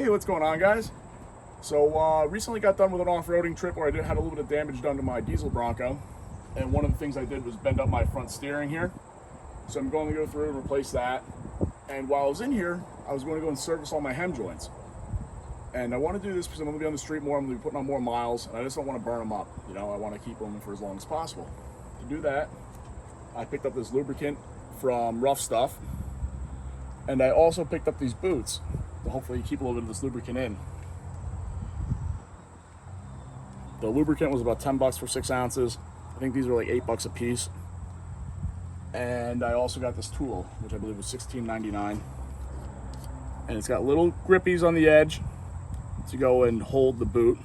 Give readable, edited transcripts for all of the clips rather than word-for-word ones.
Hey, what's going on, guys? So recently got done with an off-roading trip where I had a little bit of damage done to my diesel Bronco, and one of the things I did was bend up my front steering here. So I'm going to go through and replace that. And while I was in here, I was going to go and service all my hem joints. And I want to do this because I'm going to be on the street more, I'm going to be putting on more miles, and I just don't want to burn them up. You know, I want to keep them for as long as possible. To do that, I picked up this lubricant from RuffStuff, and I also picked up these boots to hopefully keep a little bit of this lubricant in. The lubricant was about 10 bucks for 6 ounces. I think these are like 8 bucks a piece. And I also got this tool, which I believe was $16.99. And it's got little grippies on the edge to go and hold the boot.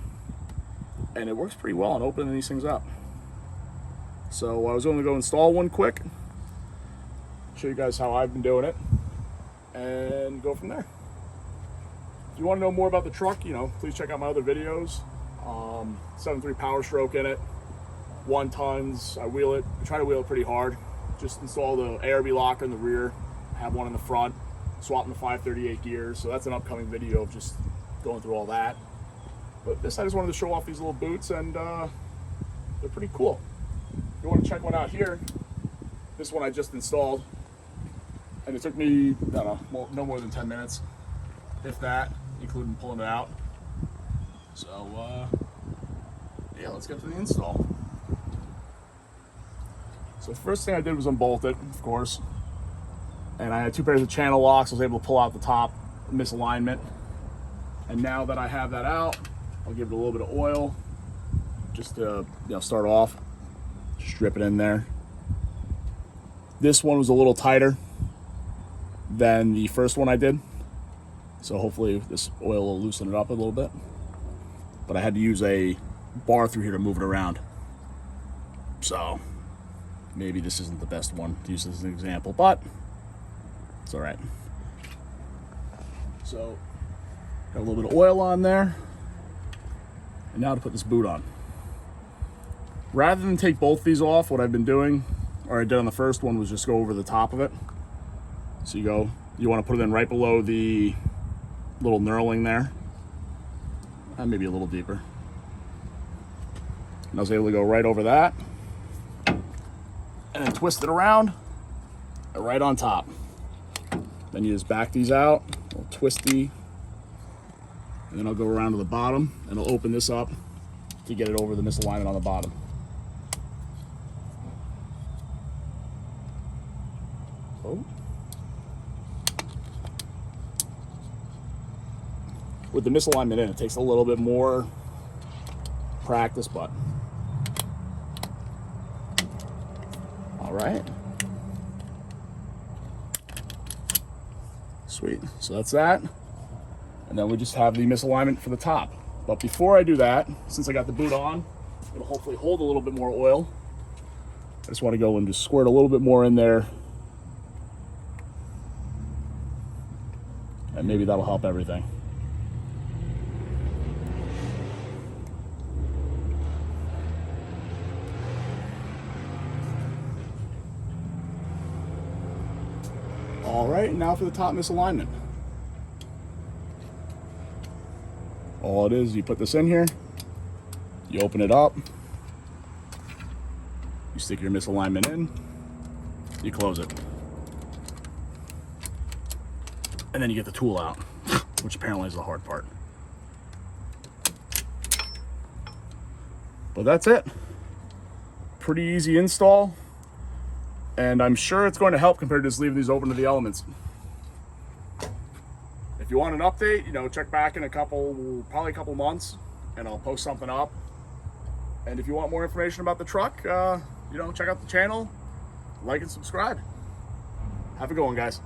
And it works pretty well on opening these things up. So I was going to go install one quick, show you guys how I've been doing it, and go from there. If you want to know more about the truck, you know, please check out my other videos. 7.3 Power Stroke in it, 1 tons. I try to wheel it pretty hard. Just install the ARB locker in the rear, have one in the front, swapping the 538 gears. So that's an upcoming video of just going through all that. But this, I just wanted to show off these little boots, and they're pretty cool. If you want to check one out here, this one I just installed, and it took me, I don't know, no more than 10 minutes, if that, including pulling it out. So yeah, let's get to the install. So the first thing I did was unbolt it, of course, and I had 2 pairs of channel locks. I was able to pull out the top misalignment, and now that I have that out, I'll give it a little bit of oil just to, you know, start off. Just drip it in there. This one was a little tighter than the first one I did, so hopefully this oil will loosen it up a little bit. But I had to use a bar through here to move it around. So maybe this isn't the best one to use as an example, but it's all right. So got a little bit of oil on there. And now to put this boot on. Rather than take both these off, what I've been doing, or I did on the first one, was just go over the top of it. So you want to put it in right below the little knurling there. And maybe a little deeper. And I was able to go right over that. And then twist it around and right on top. Then you just back these out, a little twisty. And then I'll go around to the bottom and I'll open this up to get it over the misalignment on the bottom. Oh. With the misalignment in, it takes a little bit more practice, but all right. Sweet, so that's that. And then we just have the misalignment for the top. But before I do that, since I got the boot on, it'll hopefully hold a little bit more oil. I just want to go and just squirt a little bit more in there. And maybe that'll help everything. All right, now for the top misalignment. All it is, you put this in here, you open it up, you stick your misalignment in, you close it. And then you get the tool out, which apparently is the hard part. But that's it. Pretty easy install. And I'm sure it's going to help compared to just leaving these open to the elements. If you want an update, you know, check back in probably a couple months, and I'll post something up. And if you want more information about the truck, you know, check out the channel, like and subscribe. Have a good one, guys.